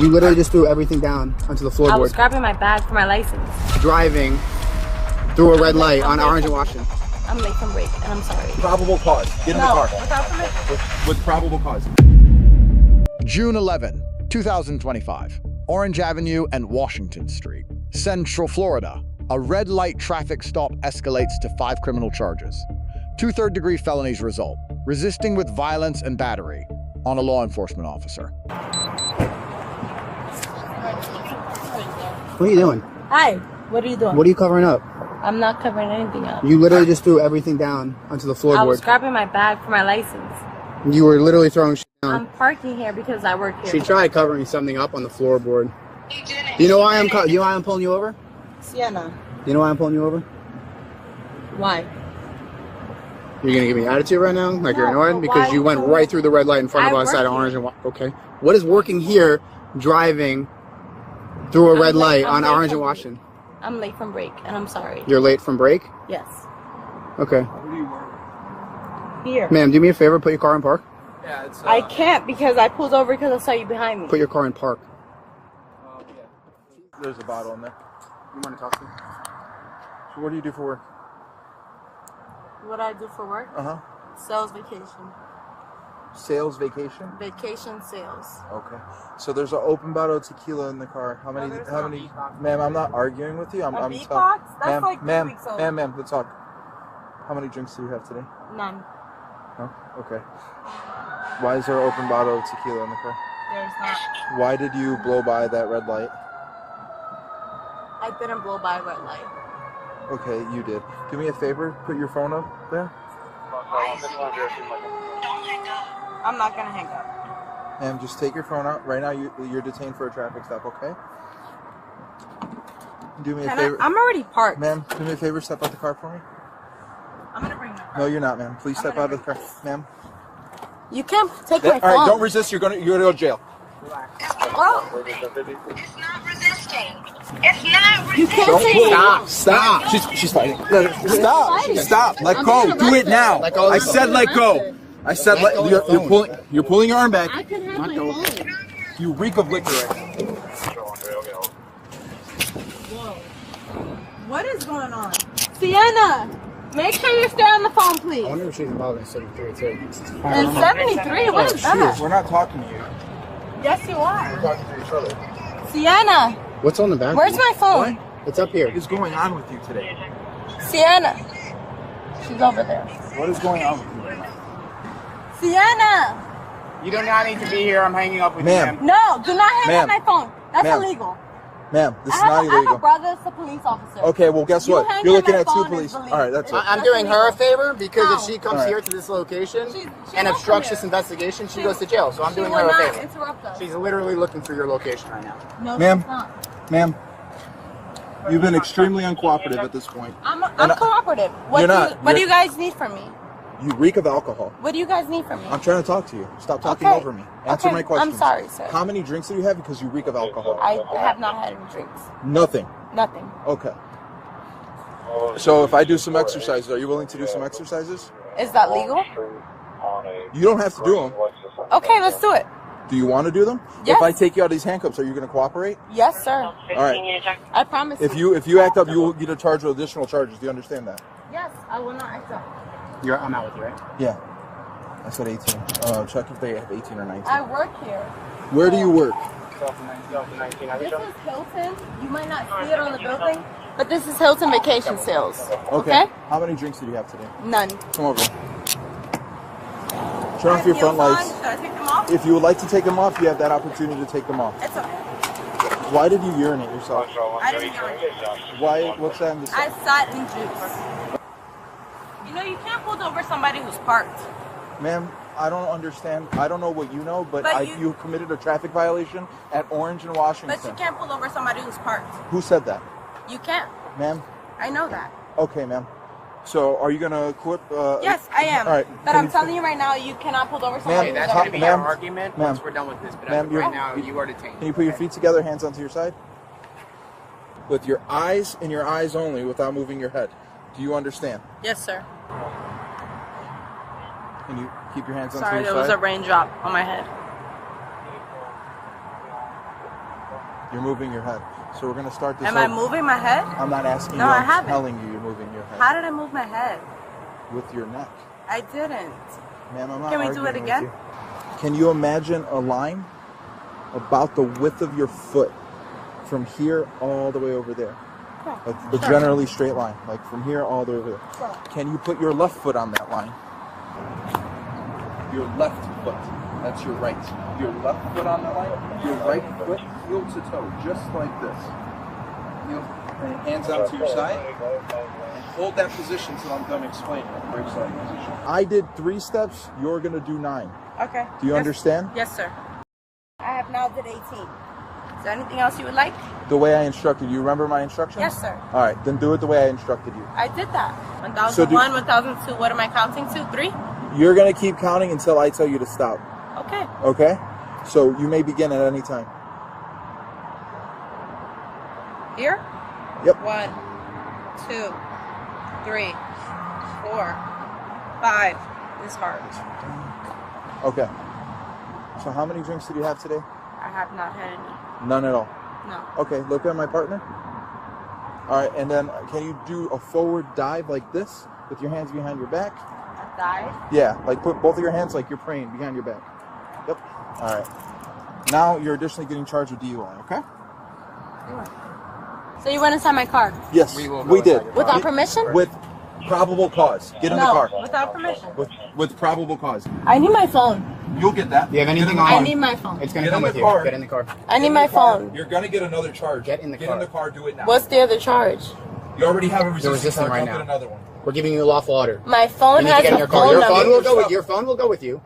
You literally just threw everything down onto the floorboard. I was grabbing my bag for my license. Driving through a red light on Orange and Washington. I'm late from break, and I'm sorry. Probable cause. Get in the car. Without permission. With probable cause. June 11, 2025. Orange Avenue and Washington Street, Central Florida. A red light traffic stop escalates to 5 criminal charges. 2 third-degree felonies result. Resisting with violence and battery on a law enforcement officer. What are you doing? Hi. What are you doing? What are you covering up? I'm not covering anything up. You literally just threw everything down onto the floorboard. I was grabbing my bag for my license. You were literally throwing shit down. I'm parking here because I work here. She tried covering something up on the floorboard. Do you know why I'm pulling you over? Sienna. You know why I'm pulling you over? Why? You're gonna give me attitude right now? Like you're No, annoyed? but Because why you went so- right through the red light in front of I us at work Orange and Okay. What is working here driving through a red light on Orange and Washington? I'm late from break, and I'm sorry. You're late from break? Yes. Okay. Where do you work? Here. Ma'am, do me a favor, put your car in park. Yeah, it's. I can't because I pulled over because I saw you behind me. Put your car in park. Yeah. There's a bottle in there. You want to talk to me? So what do you do for work? What I do for work? Sales vacation. Sales vacation. Vacation sales. Okay. So there's an open bottle of tequila in the car. How many? Ma'am, I'm not arguing with you. I'm beatbox? That's like 3 weeks old. Ma'am, let's talk. How many drinks do you have today? None. No. Okay. Why is there an open bottle of tequila in the car? There's not. Why did you blow by that red light? I didn't blow by a red light. Okay, you did. Do me a favor. Put your phone up there. I'm not gonna hang up. Ma'am, just take your phone out. Right now, you're detained for a traffic stop, okay? Do me a favor. I'm already parked. Ma'am, do me a favor. Step out the car for me. I'm gonna bring my car. No, you're not, ma'am. Please step out of the car. Ma'am. You can't take my phone. All right, don't resist. You're gonna go to jail. Well, It's not resisting. It's not resisting. you can't take Stop. She's fighting. Stop. Let go. Do it now. I said let go. I said you're pulling your arm back. I can have my phone. You reek of liquor right now. Whoa. What is going on? Sienna, make sure you stay on the phone, please. I wonder if she's involved in 73 too. And 73? What is that? We're not talking to you. Yes, you are. We're talking to each other. Sienna, What's on the back? where's my phone? It's up here. What is going on with you today? Sienna. She's over there. What is going on with you right now? Sienna. You do not need to be here. I'm hanging up with Ma'am. you, No, do not hang up Ma'am. my phone. That's Ma'am. illegal. Ma'am, this is I not have a illegal. brother that's a police officer. Okay, well, guess You what? hang You're up looking my at 2 phone police. is illegal. All right, that's it. I'm doing her a favor because No. if she comes Alright. here to this location She and won't obstructs come this here. investigation, she goes to jail. So I'm She doing will her a not favor. interrupt us. She's literally looking for your location right now. No, Ma'am. she's not. Ma'am, you've been extremely uncooperative at this point. I'm And I- cooperative. What You're do not. you, what do You're- you guys need from me? You reek of alcohol. What do you guys need from me? I'm trying to talk to you. Stop talking Okay. over me. Answer Okay, my question. I'm sorry, sir. How many drinks do you have? Because you reek of alcohol. I have not had any drinks. Nothing. Nothing. Okay. So if I do some exercises, are you willing to do some exercises? Is that legal? You don't have to do them. Okay, let's do it. Do you want to do them? Yes. If I take you out of these handcuffs, are you going to cooperate? Yes, sir. All right. I promise If you act up, you will get charged with additional charges. Do you understand that? Yes, I will not act up. I'm out with you, right? Yeah. I said 18. Check if they have 18 or 19. I work here. Where do you work? This is Hilton. You might not see it on the building, but this is Hilton Vacation Sales. Okay. How many drinks did you have today? None. Come over. Turn off your front lights. Should I take them off? If you would like to take them off, you have that opportunity to take them off. It's okay. Why did you urinate yourself? I didn't urinate. Why? What's that in the I sat in juice. You know, you can't pull over somebody who's parked. Ma'am, I don't understand. I don't know what you know, but, But you committed a traffic violation at Orange and Washington. But you can't pull over somebody who's parked. Who said that? You can't. Ma'am? I know that. Okay, ma'am. So, are you going to quit? Yes, I am. All right. But I'm telling you right now, you cannot pull over somebody. Ma'am, who's that's already gonna be our parked. argument Ma'am. we're done with this. But Ma'am, as of right now, you are detained. Can you put your feet together, hands onto your side? With your eyes and your eyes only, without moving your head. Do you understand? Yes, sir. Can you keep your hands onto Sorry, your there side? was a raindrop on my head. You're moving your head. So we're gonna start this. Am I moving my head? I'm not asking No, you. I I'm haven't. telling you, you're moving your head. How did I move my head? With your neck. I didn't. Ma'am, I'm not Can we do arguing it with again? you. Can you imagine a line about the width of your foot from here all the way over there? Yeah. But generally straight line, like from here all the way over there. Sure. Can you put your left foot on that line? Your left foot. That's your right. Your left foot on that line. Your right foot heel to toe, just like this. Heel, and hands out to your side. And hold that position until I'm done explaining. Break side position. I did 3 steps. You're gonna do 9. Okay. Do you understand? Yes, sir. I have now did 18. Is there anything else you would like? The way I instructed you. Remember my instructions? Yes, sir. All right, then do it the way I instructed you. I did that. So 1001, 1002. What am I counting to? 3? You're gonna keep counting until I tell you to stop. Okay. Okay? So you may begin at any time. Here? Yep. 1, 2, 3, 4, 5. This hard. Okay. So how many drinks did you have today? I have not had any. None at all. No. Okay, look at my partner. All right, and then can you do a forward dive like this with your hands behind your back? A dive? Yeah, like put both of your hands like you're praying behind your back. Yep. All right. Now you're additionally getting charged with DUI, okay? So you went inside my car? Yes, we did. Without permission? With probable cause. Get in the car. Without permission. With probable cause. I need my phone. You'll get that. Do you have anything Get in the on? car. I need my phone. It's gonna Get come in with the you. car. Get in the car. I need my phone. You're gonna get another charge. Get in the Get in the car. Do it now. What's the other charge? You already have a resisting resisting charge. right I'll now. get another one. We're giving you a lawful order. My phone You need to has get in a your car. phone Your number. phone will go with your phone will go with you,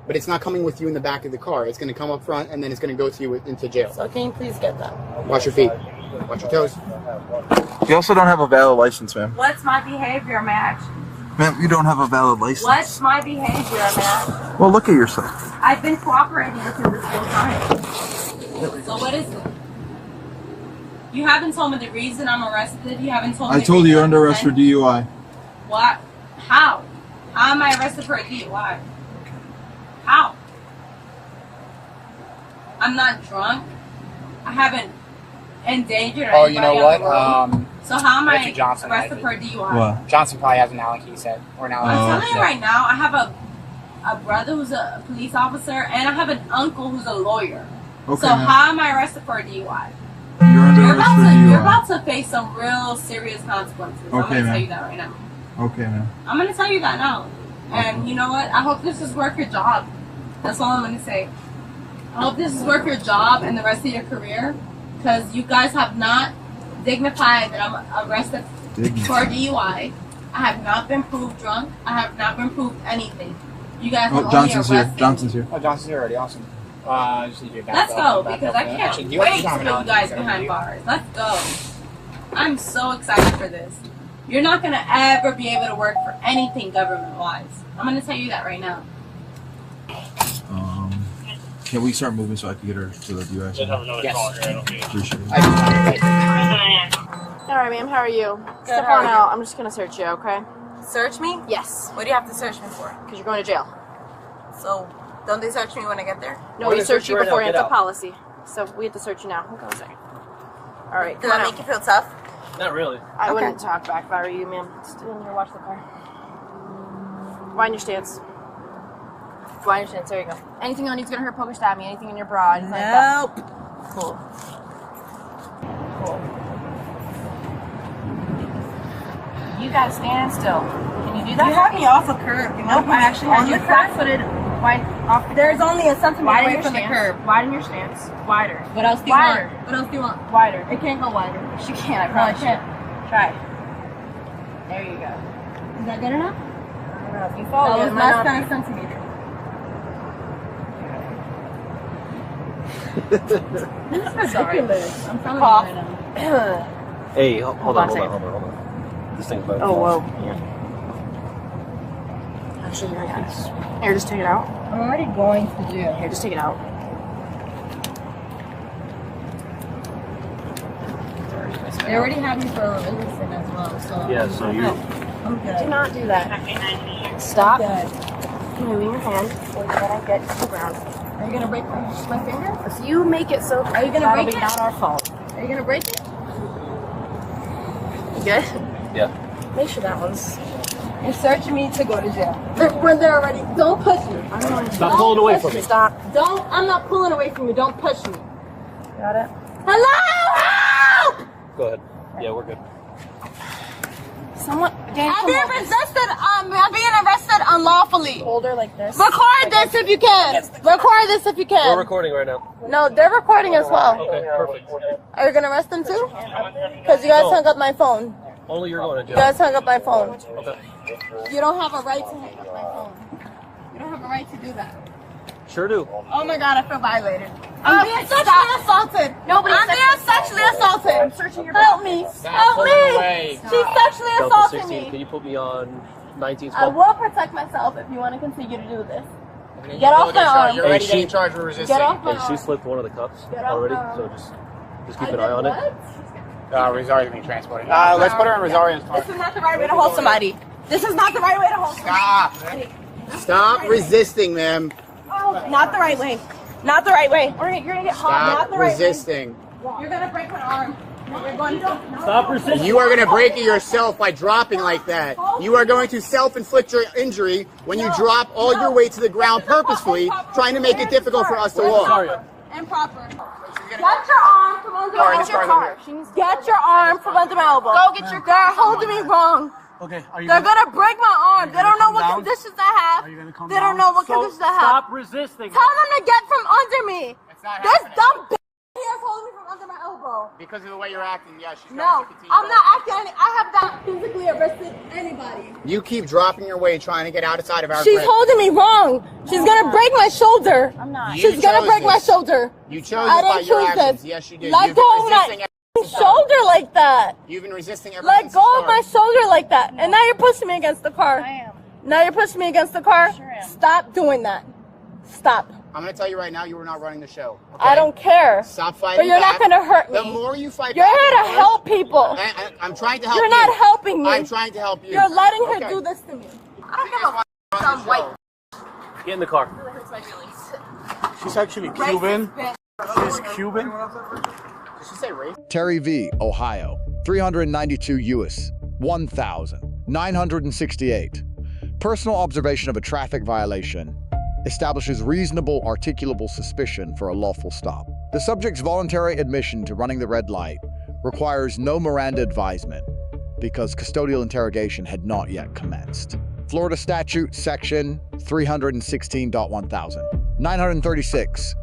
but it's not coming with you in the back of the car. It's going to come up front and then it's going to go to you into jail. So can you please get that? Watch your feet. Watch your toes. You also don't have a valid license, ma'am. What's my behavior, Max? Ma'am, you don't have a valid license. What's my behavior, Max? Well, look at yourself. I've been cooperating with you this whole time. So what is it? You haven't told me the reason I'm arrested. You haven't told me. I told you you're under arrest for DUI. What? How? How am I arrested for a DUI? How? I'm not drunk. I haven't endangered Oh, anybody you know on what? the road. So how am I Richard Johnson, arrested for a DUI? What? Johnson probably has an Allen key set or an Allen I'm key telling you right now, I have a brother who's a police officer, and I have an uncle who's a lawyer. Okay, So ma'am. how am I arrested for a DUI? You're under You're arrest for about DUI. to face some real serious consequences. I'm Okay, gonna tell ma'am. you that right now. Okay, ma'am. I'm gonna tell you that now. And you know what? I hope this is worth your job. That's all I'm gonna say. I hope this is worth your job and the rest of your career, because you guys have not dignified that I'm arrested for DUI. I have not been proved drunk. I have not been proved anything. You guys have Oh, only Johnson's here. arrested Johnson's here. Oh, Johnson's here already. Awesome. Just need your back Let's up, go, back because up I there. can't Actually, do you wait to have put an you Allen guys key set behind over bars. Let's go. I'm so excited for this. You're not going to ever be able to work for anything government-wise. I'm going to tell you that right now. Can we start moving so I can get her to the DUI? Yes. Appreciate it. All right, ma'am. How are you? Good, Step how are on you? out. I'm just gonna search you, okay? Search me? Yes. What do you have to search me for? Because you're going to jail. So, don't they search me when I get there? No, we search you before it's a policy. So we have to search you now. Hold on a second. All right, Does come on that out. make you feel tough? Not really. I Okay. wouldn't talk back if I were you, ma'am. Stay in here, watch the car. Wind your stance. Wind your stance. There you go. Anything on you's gonna hurt, poke, or stab me. Anything in your bra. Anything like that. Nope. Cool. Cool. You gotta stand still. Can you do that? You have me off a curb. You Nope, I actually had you flat-footed, wide off. There's only a centimeter Widen away your from the stance. curb. Widen your stance. Wider. What else do you Wider. want? What else do you want? Wider. It can't go wider. She can't. I No, I promise can't. you. Try. There you go. Is that good enough? I don't know if you That follow was it. less than a centimeter. Sorry. I'm telling Cough. you right now. Hey, hold on. a second. This thing's about Oh, whoa. Yeah. Actually, you're right. Here, just take it out. I'm already going to jail. Here, just take it out. They already have me for a innocent as well, so. Yeah, so you're. I'm Do good. not do that. Stop Good. moving your hand before you let I get to the ground. Are you gonna break my finger? If you make it so, Are you gonna that'll break be it? not our fault. Are you gonna break it? You good? Yeah. Make sure that one's. You're searching me to go to jail. When they're already. Don't push me. I don't want to. Stop pulling away from me. Stop. Don't. I'm not pulling away from you. Don't push me. Got it. Hello! Help! Go ahead. Yeah, we're good. Someone. Dan, I'm being arrested unlawfully. hold her like this. Record this if you can. Record this if you We're can. recording right now. No, they're recording as well. Okay, perfect. Are you gonna arrest them too? Because you guys hung up my phone. Only you're going to You jail. guys hung up my phone. Okay. You don't have a right to hang up my phone. You don't have a right to do that. Sure do. Oh my god, I feel violated. I'm being sexually assaulted. Nobody I'm being sexually assaulted. I'm searching your Help me. Help pulling me. away. She's sexually Delta assaulting 16, can me. you put me on 19 I spot? will protect myself if you want to continue to do this. Get off my arm. You're already Hey, getting she- charged with resisting. Get off my And she arm. slipped one of the cups Get off already, my so arm. just keep an eye on it. Rosario's being transported. Let's put her in Rosario's car. This is not the right way to hold somebody. This is not the right way to hold somebody. Stop. Stop resisting, ma'am. Oh, not the right way. Not the right way. You're gonna get hot. Not Stop the right way. resisting. You're gonna break my arm. You're going to. Stop resisting. You are going to break it yourself by dropping like that. You are going to self-inflict your injury when you drop all your weight to the ground purposefully, trying to make it difficult for us to walk. Improper. Get your arm from under my this elbow. car's Get your arm from under my elbow. Go get your They're holding me wrong. Okay, are you They're gonna break my arm. They don't know calm what down? conditions I have. Are you gonna calm They don't down? know what conditions I have. Stop resisting. Tell them to get from under me. It's not This happening. dumb bitch here is holding me from under my elbow. Because of the way you're acting, yeah, she's No, going to continue. I'm not acting. I have not physically arrested anybody. You keep dropping your weight trying to get outside of our She's grip. holding me wrong. She's gonna break my shoulder. I'm not. You She's gonna chose break my this. shoulder. You chose I it by didn't your choose actions. this. Yes, you did. Let You've go been of my resisting shoulder like that. You've been resisting ever Let since go the of my start. shoulder like that. And now you're pushing me against the car. I am. Now you're pushing me against the car. Sure am. Stop doing that. Stop. I'm going to tell you right now, you were not running the show. Okay? I don't care. Stop fighting But you're back. not gonna hurt me. The more you fight You're back, here the to worse. help people. I'm trying to help You're you. not helping me. I'm trying to help you. You're letting her Okay. do this to me. I don't You give just a want to run the white. show. Get in the car. It really hurts my feelings. She's actually Cuban. She's Cuban. Did she say race? Terry V., Ohio, 392 U.S., 1,968. Personal observation of a traffic violation establishes reasonable articulable suspicion for a lawful stop. The subject's voluntary admission to running the red light requires no Miranda advisement because custodial interrogation had not yet commenced. Florida Statute, Section 316.1000. 936.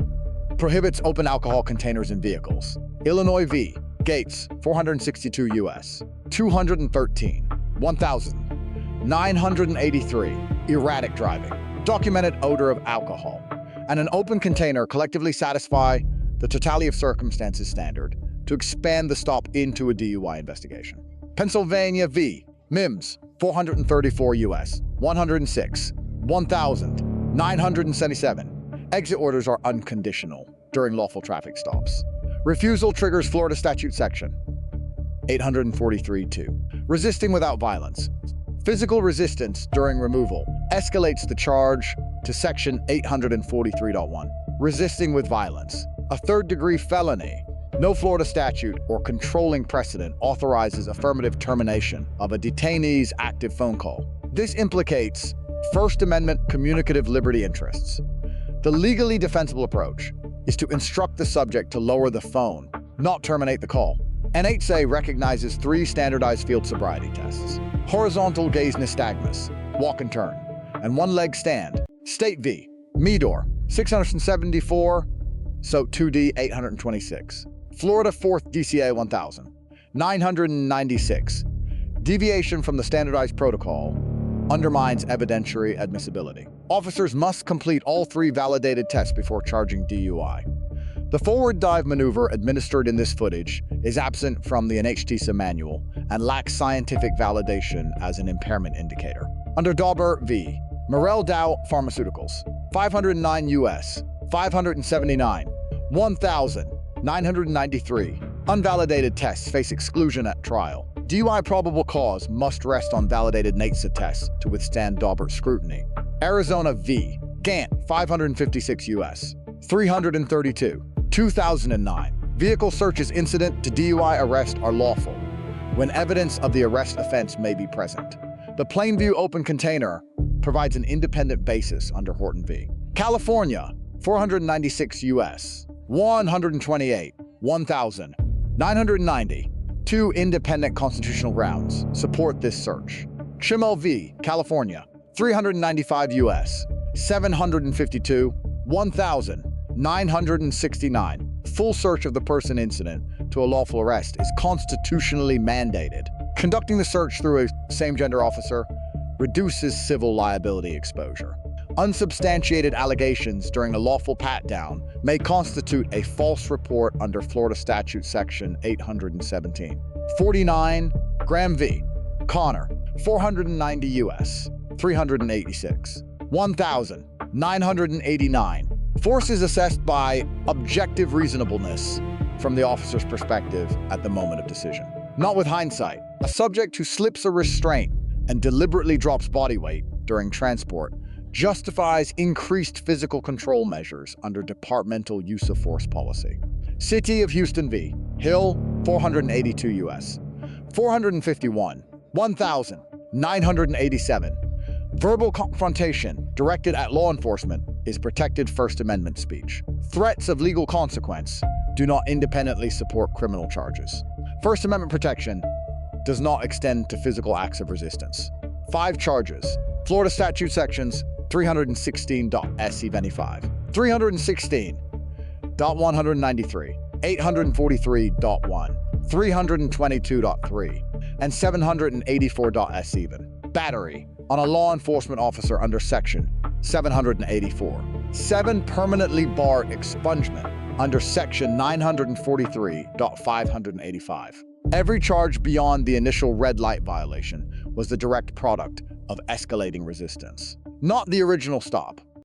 Prohibits open alcohol containers in vehicles. Illinois v. Gates, 462 U.S. 213. 1,983. Erratic driving. Documented odor of alcohol. And an open container collectively satisfy the totality of circumstances standard to expand the stop into a DUI investigation. Pennsylvania v. Mimms, 434 U.S. 106. 1,977. Exit orders are unconditional during lawful traffic stops. Refusal triggers Florida Statute Section 843-2. Resisting without violence. Physical resistance during removal escalates the charge to Section 843.1. Resisting with violence. A third-degree felony. No Florida statute or controlling precedent authorizes affirmative termination of a detainee's active phone call. This implicates First Amendment communicative liberty interests. The legally defensible approach is to instruct the subject to lower the phone, not terminate the call. NHTSA recognizes 3 standardized field sobriety tests: horizontal gaze nystagmus, walk and turn, and one-leg stand. State v. Meador, 674, so 2D 826. Florida 4th DCA 1000, 996. Deviation from the standardized protocol undermines evidentiary admissibility. Officers must complete all 3 validated tests before charging DUI. The forward dive maneuver administered in this footage is absent from the NHTSA manual and lacks scientific validation as an impairment indicator. Under Dauber v. Morel Dow Pharmaceuticals, 509 U.S., 579, 1,993. Unvalidated tests face exclusion at trial. DUI probable cause must rest on validated NHTSA tests to withstand Daubert scrutiny. Arizona v. Gant, 556 U.S., 332. 2009. Vehicle searches incident to DUI arrest are lawful when evidence of the arrest offense may be present. The Plainview open container provides an independent basis under Horton v. California, 496 U.S. 128, 1,990. Two independent constitutional grounds support this search. Chimmel v. California, 395 U.S. 752, 1,969. Full search of the person incident to a lawful arrest is constitutionally mandated. Conducting the search through a same-gender officer reduces civil liability exposure. Unsubstantiated allegations during a lawful pat-down may constitute a false report under Florida Statute Section 817. 49. Graham v. Connor, 490 U.S. 386. 1,989. Force is assessed by objective reasonableness from the officer's perspective at the moment of decision. Not with hindsight. A subject who slips a restraint and deliberately drops body weight during transport justifies increased physical control measures under departmental use of force policy. City of Houston v. Hill, 482 U.S. 451. 1,987. Verbal confrontation directed at law enforcement is protected First Amendment speech. Threats of legal consequence do not independently support criminal charges. First Amendment protection does not extend to physical acts of resistance. 5 charges. Florida Statute Sections 316.SC25, 316.193, 843.1, 322.3, and 784.S7. Battery on a law enforcement officer under Section 784. 7 permanently barred expungement under Section 943.585. Every charge beyond the initial red light violation was the direct product of escalating resistance, not the original stop.